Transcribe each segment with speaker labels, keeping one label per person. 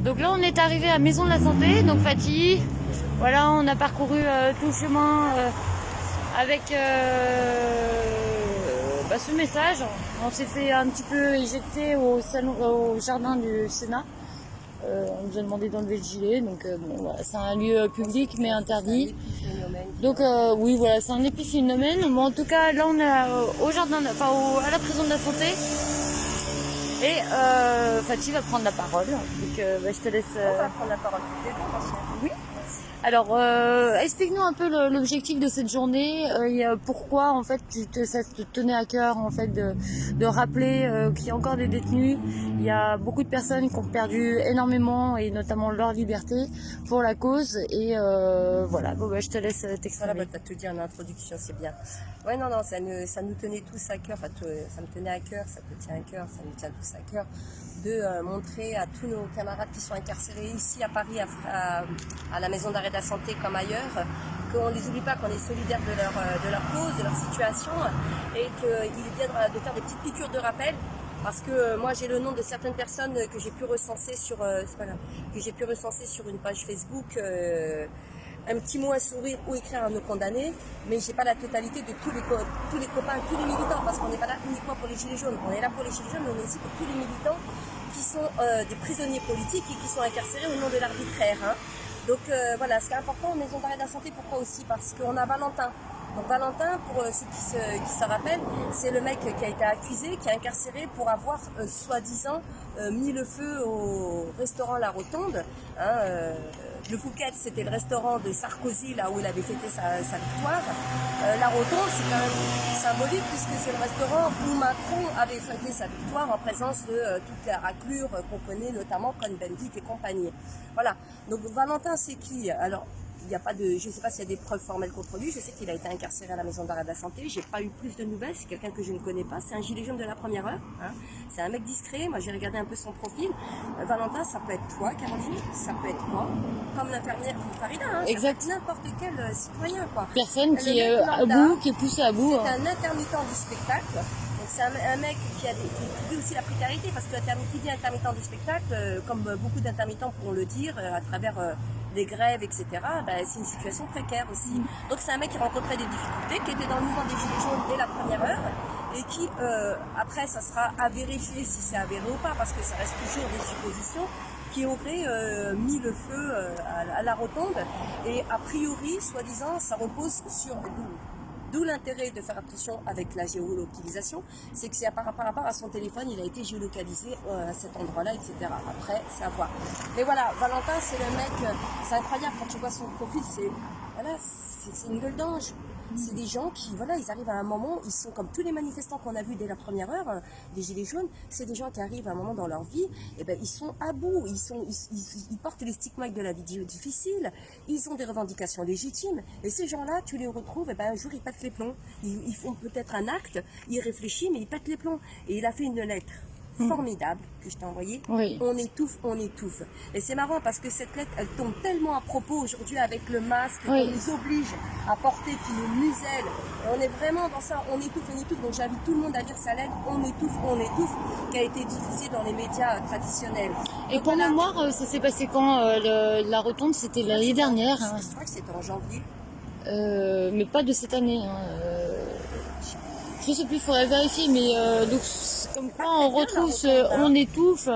Speaker 1: Donc là, on est arrivé à Maison de la Santé, donc Fatih. Voilà, on a parcouru tout le chemin avec ce message. On s'est fait un petit peu éjecter au jardin du Sénat. On nous a demandé d'enlever le gilet, donc bon, voilà, c'est un lieu public mais interdit. Donc oui, voilà, c'est un épicénomène. Bon, en tout cas, là, on est au jardin, à la prison de la Santé. Et Fatih va prendre la parole. Donc je te laisse.
Speaker 2: On va prendre la parole toutes les deux, ma chère.
Speaker 1: Oui. Alors, explique-nous un peu l'objectif de cette journée. Pourquoi en fait ça te tenait à cœur en fait de rappeler qu'il y a encore des détenus. Il y a beaucoup de personnes qui ont perdu énormément et notamment leur liberté pour la cause. Et voilà, bon, je te laisse t'exprimer.
Speaker 2: Voilà, t'as tout dit en introduction, c'est bien. Ouais, non, ça nous tenait tous à cœur. Enfin, ça me tenait à cœur, ça te tient à cœur, ça nous tient tous à cœur de montrer à tous nos camarades qui sont incarcérés ici à Paris, à la maison d'arrêt de la santé comme ailleurs, qu'on ne les oublie pas, qu'on est solidaires de leur cause, de leur situation, et qu'il vient de faire des petites piqûres de rappel. Parce que moi j'ai le nom de certaines personnes que j'ai pu recenser sur une page Facebook, un petit mot à sourire ou écrire à nos condamnés, mais j'ai pas la totalité de tous les copains, tous les militants, parce qu'on n'est pas là uniquement pour les gilets jaunes, on est là pour les gilets jaunes, mais on est aussi pour tous les militants qui sont des prisonniers politiques et qui sont incarcérés au nom de l'arbitraire. Hein. Donc voilà, ce qui est important en maison d'arrêt de la santé, pourquoi aussi? Parce qu'on a Valentin. Donc Valentin, pour ceux qui se rappellent, c'est le mec qui a été accusé, qui est incarcéré pour avoir soi-disant mis le feu au restaurant La Rotonde. Hein, le Fouquet, c'était le restaurant de Sarkozy, là où il avait fêté sa victoire. La Rotonde, c'est quand même symbolique puisque c'est le restaurant où Macron avait fêté sa victoire en présence de toute la raclure qu'on connaît, notamment Cohn-Bendit et compagnie. Voilà. Donc Valentin, c'est qui? Alors, il y a pas de, je ne sais pas s'il y a des preuves formelles contre lui. Je sais qu'il a été incarcéré à la maison d'arrêt de la santé. J'ai pas eu plus de nouvelles. C'est quelqu'un que je ne connais pas. C'est un gilet jaune de la première heure. Hein. C'est un mec discret. Moi, j'ai regardé un peu son profil. Valentin, ça peut être toi, Caroline. Ça peut être moi. Comme l'infirmière Farida. Hein.
Speaker 1: Exact.
Speaker 2: N'importe quel citoyen, quoi.
Speaker 1: Personne qui est à bout, qui est poussé à bout.
Speaker 2: C'est un intermittent du spectacle. Donc c'est un mec qui vit aussi la précarité, parce que qui dit intermittent du spectacle, comme beaucoup d'intermittents pourront le dire, à travers les grèves, etc., c'est une situation précaire aussi. Donc c'est un mec qui rencontrait des difficultés, qui était dans le mouvement des Gilets jaunes dès la première heure, et qui, après, ça sera à vérifier si c'est avéré ou pas, parce que ça reste toujours des suppositions, qui aurait mis le feu à la rotonde. Et a priori, soi-disant, ça repose sur... D'où l'intérêt de faire attention avec la géolocalisation, c'est que c'est par rapport à son téléphone, il a été géolocalisé à cet endroit-là, etc. Après, c'est à voir. Mais voilà, Valentin, c'est le mec, c'est incroyable quand tu vois son profil, c'est une gueule d'ange. C'est des gens qui, voilà, ils arrivent à un moment, ils sont comme tous les manifestants qu'on a vus dès la première heure, des Gilets jaunes, c'est des gens qui arrivent à un moment dans leur vie, et ils sont à bout, ils portent les stigmates de la vie difficile, ils ont des revendications légitimes, et ces gens-là, tu les retrouves, un jour ils pètent les plombs, ils font peut-être un acte, ils réfléchissent, mais ils pètent les plombs. Et il a fait une lettre formidable que je t'ai envoyée.
Speaker 1: Oui.
Speaker 2: On étouffe. Et c'est marrant parce que cette lettre, elle tombe tellement à propos aujourd'hui avec le masque qu'on nous oblige à porter, qui nous muselle. Et on est vraiment dans ça, on étouffe. Donc j'invite tout le monde à lire sa lettre, on étouffe, qui a été diffusée dans les médias traditionnels.
Speaker 1: Et
Speaker 2: donc,
Speaker 1: pour
Speaker 2: voilà.
Speaker 1: mémoire, ça s'est passé quand la rotonde? C'était l'année dernière. Hein.
Speaker 2: Je crois que c'était en janvier.
Speaker 1: Mais pas de cette année. Hein. Je sais plus, il faudrait vérifier, mais donc comme quoi on retrouve on étouffe,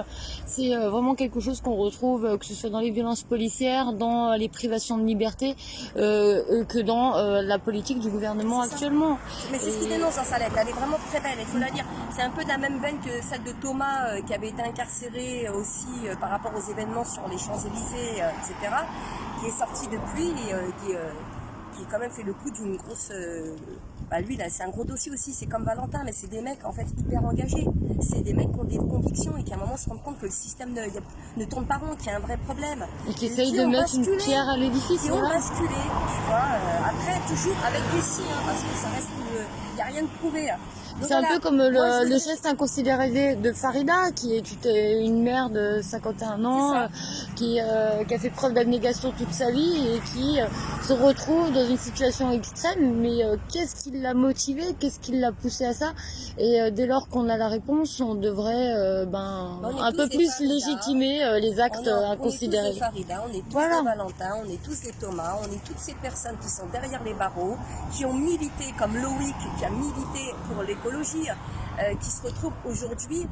Speaker 1: c'est vraiment quelque chose qu'on retrouve, que ce soit dans les violences policières, dans les privations de liberté, que dans la politique du gouvernement actuellement.
Speaker 2: Mais c'est ce qu'il dénonce dans sa lettre, elle est vraiment très belle, il faut la lire. C'est un peu de la même veine que celle de Thomas, qui avait été incarcéré aussi par rapport aux événements sur les Champs-Élysées, etc., qui est sorti depuis et qui quand même fait le coup d'une grosse... lui là, c'est un gros dossier aussi, c'est comme Valentin, mais c'est des mecs en fait hyper engagés. C'est des mecs qui ont des convictions et qui à un moment se rendent compte que le système ne tourne pas rond, qu'il y a un vrai problème.
Speaker 1: Et qui essayent de mettre une pierre à l'édifice.
Speaker 2: Qui ont basculé, tu vois. Après, toujours avec des signes, parce que ça reste... Il n'y a rien de prouvé. Donc
Speaker 1: C'est un
Speaker 2: voilà,
Speaker 1: peu comme
Speaker 2: moi,
Speaker 1: le geste inconsidéré de Farida, qui est une mère de 51 ans, qui a fait preuve d'abnégation toute sa vie et qui se retrouve dans une situation extrême. Mais qu'est-ce qui l'a motivée? Qu'est-ce qui l'a poussée à ça? Et dès lors qu'on a la réponse, on devrait un peu plus légitimer les actes inconsidérés.
Speaker 2: On est tous des Farida, on est tous des Valentin, on est tous des Thomas, on est toutes ces personnes qui sont derrière les barreaux, qui ont milité comme Loïc, qui a milité pour l'écologie, qui se retrouve aujourd'hui,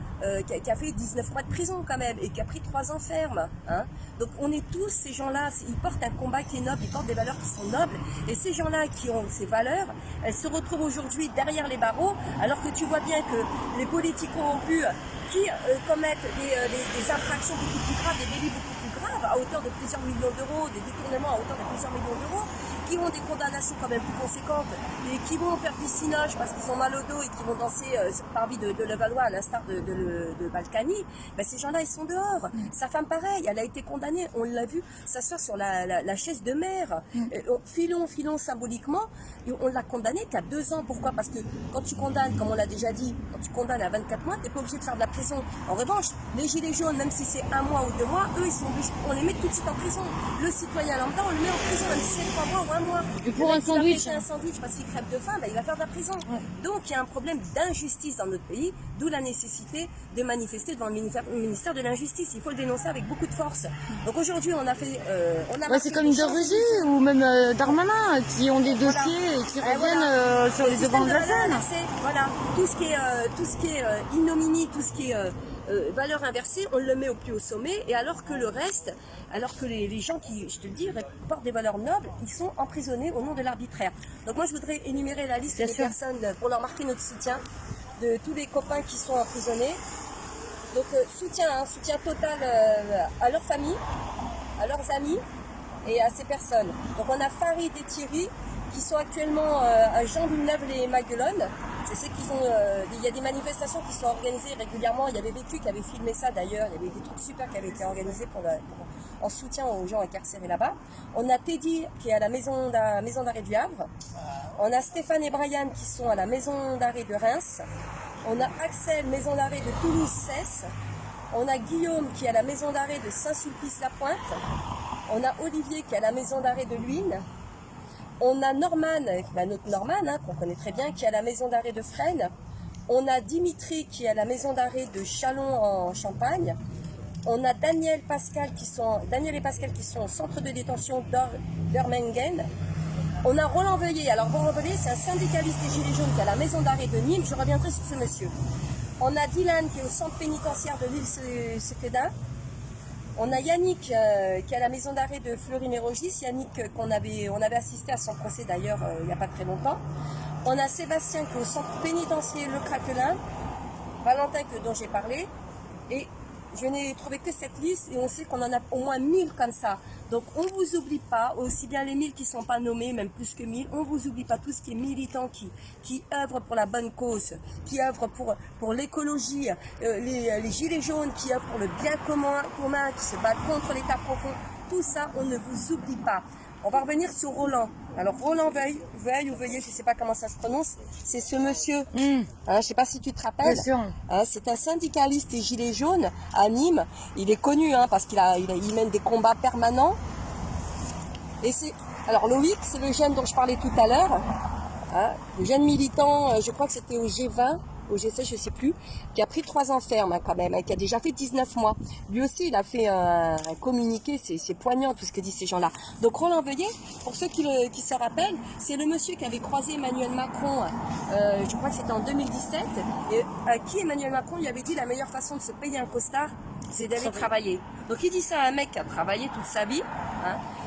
Speaker 2: qui a fait 19 mois de prison quand même, et qui a pris 3 ans ferme. Hein. Donc on est tous ces gens-là, ils portent un combat qui est noble, ils portent des valeurs qui sont nobles, et ces gens-là qui ont ces valeurs, elles se retrouvent aujourd'hui derrière les barreaux, alors que tu vois bien que les politiques corrompus qui commettent des infractions beaucoup plus graves, des délits beaucoup plus graves, à hauteur de plusieurs millions d'euros, des détournements à hauteur de plusieurs millions d'euros, qui ont des condamnations quand même plus conséquentes et qui vont faire du cinoche parce qu'ils ont mal au dos et qui vont danser parmi de Levallois à l'instar de Balkany, ben ces gens-là ils sont dehors. Sa femme pareil, elle a été condamnée, on l'a vu s'asseoir sur la chaise de mer. Filons symboliquement, et on l'a condamnée qu'à 2 ans. Pourquoi? Parce que quand tu condamnes, comme on l'a déjà dit, quand tu condamnes à 24 mois, t'es pas obligé de faire de la prison. En revanche, les gilets jaunes, même si c'est 1 mois ou 2 mois, eux ils sont obligés, on les met tout de suite en prison. Le citoyen lambda, on le met en prison même si c'est 3 mois ou 1 mois.
Speaker 1: Et pour un sandwich.
Speaker 2: Si un sandwich parce qu'il crève de faim, ben, il va faire de la prison. Donc il y a un problème d'injustice dans notre pays, d'où la nécessité de manifester devant le ministère de l'injustice. Il faut le dénoncer avec beaucoup de force. Donc aujourd'hui, on a fait...
Speaker 1: c'est comme de Rugy ou même Darmanin qui ont des dossiers et qui reviennent sur les devants de la scène.
Speaker 2: Voilà, tout ce qui est ignominie, tout ce qui est valeur inversée, on le met au plus haut sommet, et alors que le reste, alors que les gens qui, je te le dis, portent des valeurs nobles, ils sont emprisonnés au nom de l'arbitraire. Donc moi je voudrais énumérer la liste des personnes pour leur marquer notre soutien, de tous les copains qui sont emprisonnés. Donc soutien total à leur famille, à leurs amis et à ces personnes. Donc on a Farid et Thierry qui sont actuellement à Jean Villeneuve-les-Maguelones. Je sais qu'il y a des manifestations qui sont organisées régulièrement. Il y avait Vécu qui avait filmé ça d'ailleurs. Il y avait des trucs super qui avaient été organisés en soutien aux gens incarcérés là-bas. On a Teddy qui est à la maison d'arrêt du Havre. On a Stéphane et Brian qui sont à la maison d'arrêt de Reims. On a Axel, maison d'arrêt de Toulouse-Cesse. On a Guillaume qui est à la maison d'arrêt de Saint-Sulpice-la-Pointe. On a Olivier qui est à la maison d'arrêt de Luynes. On a Norman, notre Norman, qu'on connaît très bien, qui est à la maison d'arrêt de Fresnes. On a Dimitri qui est à la maison d'arrêt de Châlons en Champagne. On a Daniel et Pascal qui sont au centre de détention d'Urmengen. On a Roland Veuillet. Alors Roland Veuillet, c'est un syndicaliste des Gilets jaunes qui est à la maison d'arrêt de Nîmes. Je reviendrai sur ce monsieur. On a Dylan qui est au centre pénitentiaire de l'île-Sequedin. On a Yannick qui est à la maison d'arrêt de Fleury-Mérogis. Yannick on avait assisté à son procès d'ailleurs il n'y a pas très longtemps. On a Sébastien qui est au centre pénitentiaire Le Craquelin. Valentin dont j'ai parlé. Et je n'ai trouvé que cette liste et on sait qu'on en a au moins 1000 comme ça. Donc on ne vous oublie pas, aussi bien les 1000 qui ne sont pas nommés, même plus que 1000, on ne vous oublie pas tout ce qui est militant, qui œuvre pour la bonne cause, qui œuvre pour l'écologie, les gilets jaunes qui œuvrent pour le bien commun, qui se battent contre l'État profond. Tout ça, on ne vous oublie pas. On va revenir sur Roland. Alors Roland Veuillet, je ne sais pas comment ça se prononce, c'est ce monsieur, je ne sais pas si tu te rappelles, c'est un syndicaliste des Gilets jaunes à Nîmes. Il est connu parce qu'il mène des combats permanents. Et alors Loïc, c'est le jeune dont je parlais tout à l'heure, le jeune militant, je crois que c'était au G20, au G7, je ne sais plus, qui a pris 3 ans ferme quand même, qui a déjà fait 19 mois. Lui aussi, il a fait un communiqué, c'est poignant tout ce que disent ces gens-là. Donc Roland Veuillet, pour ceux qui se rappellent, c'est le monsieur qui avait croisé Emmanuel Macron, je crois que c'était en 2017, et à qui Emmanuel Macron lui avait dit la meilleure façon de se payer un costard, c'est d'aller travailler. Donc il dit ça à un mec qui a travaillé toute sa vie,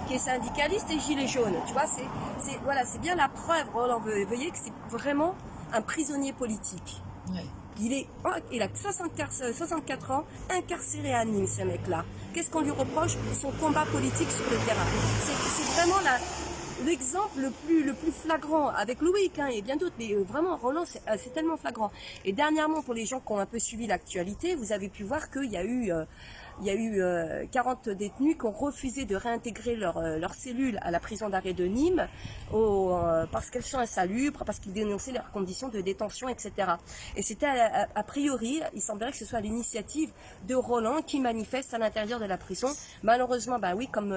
Speaker 2: qui est syndicaliste et gilet jaune. Tu vois, c'est bien la preuve, Roland Veuillet, que c'est vraiment un prisonnier politique. Ouais. Il a 64 ans, incarcéré à Nîmes, ce mec-là. Qu'est-ce qu'on lui reproche? Son combat politique sur le terrain. C'est vraiment l'exemple le plus flagrant, avec Loïc et bien d'autres, mais vraiment Roland, c'est tellement flagrant. Et dernièrement, pour les gens qui ont un peu suivi l'actualité, vous avez pu voir qu'il y a eu il y a eu 40 détenus qui ont refusé de réintégrer leur cellule à la prison d'arrêt de Nîmes parce qu'elles sont insalubres, parce qu'ils dénonçaient leurs conditions de détention, etc. Et c'était a priori, il semblerait que ce soit à l'initiative de Roland qui manifeste à l'intérieur de la prison. Malheureusement, bah oui, comme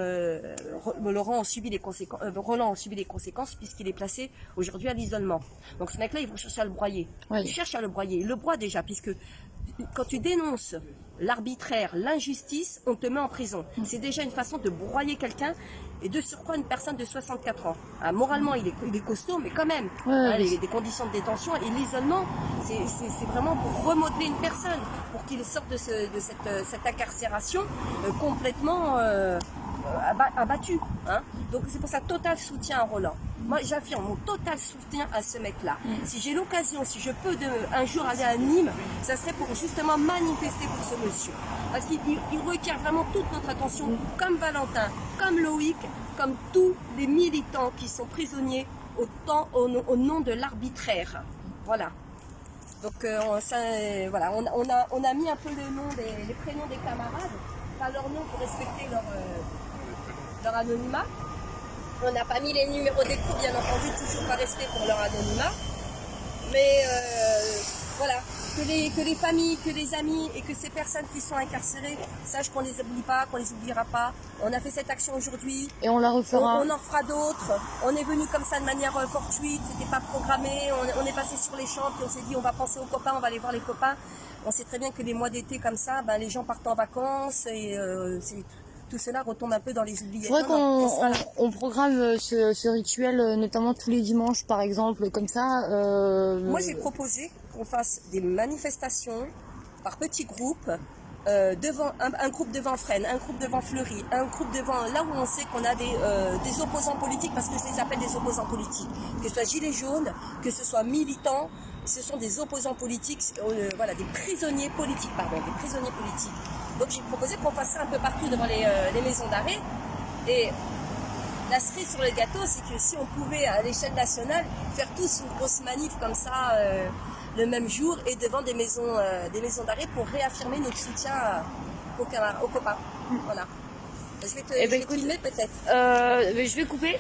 Speaker 2: Roland a subi les conséquences puisqu'il est placé aujourd'hui à l'isolement. Donc ce mec-là, ils vont chercher à le broyer.
Speaker 1: Oui.
Speaker 2: Ils cherchent à le broyer. Ils le broient déjà, puisque quand tu dénonces l'arbitraire, l'injustice, on te met en prison. C'est déjà une façon de broyer quelqu'un, et de surcroît une personne de 64 ans. Ah, moralement, il est costaud, mais quand même. Les conditions de détention et l'isolement, c'est vraiment pour remodeler une personne, pour qu'il sorte de cette incarcération complètement abattu. Hein. Donc c'est pour ça, total soutien à Roland. Moi, j'affirme mon total soutien à ce mec-là. Si j'ai l'occasion, si je peux un jour aller à Nîmes, ça serait pour justement manifester pour ce monsieur. Parce qu'il requiert vraiment toute notre attention, comme Valentin, comme Loïc, comme tous les militants qui sont prisonniers au nom de l'arbitraire. Voilà. Donc, voilà, on a mis un peu les prénoms des camarades, pas leur nom pour respecter leur anonymat. On n'a pas mis les numéros d'écoute, bien entendu, toujours par respect pour leur anonymat. Mais voilà, que les familles, que les amis et que ces personnes qui sont incarcérées sachent qu'on les oublie pas, qu'on les oubliera pas. On a fait cette action aujourd'hui.
Speaker 1: Et on la refera.
Speaker 2: On en fera d'autres. On est venu comme ça de manière fortuite, c'était pas programmé. On est passé sur les champs, puis on s'est dit on va penser aux copains, on va aller voir les copains. On sait très bien que les mois d'été comme ça, ben, les gens partent en vacances et tout cela retombe un peu dans les oubliettes.
Speaker 1: C'est vrai qu'on programme ce rituel, notamment tous les dimanches, par exemple, comme ça.
Speaker 2: Moi, j'ai proposé qu'on fasse des manifestations par petits groupes, devant un groupe devant Fresnes, un groupe devant Fleury, un groupe devant là où on sait qu'on a des opposants politiques, parce que je les appelle des opposants politiques, que ce soit gilets jaunes, que ce soit militants, ce sont des opposants politiques, voilà, des prisonniers politiques, des prisonniers politiques. Donc j'ai proposé qu'on fasse ça un peu partout devant les maisons d'arrêt. Et la cerise sur le gâteau, c'est que si on pouvait à l'échelle nationale faire tous une grosse manif comme ça le même jour et devant des maisons d'arrêt pour réaffirmer notre soutien aux copains. Voilà. Je vais te filmer peut-être.
Speaker 1: Je vais couper.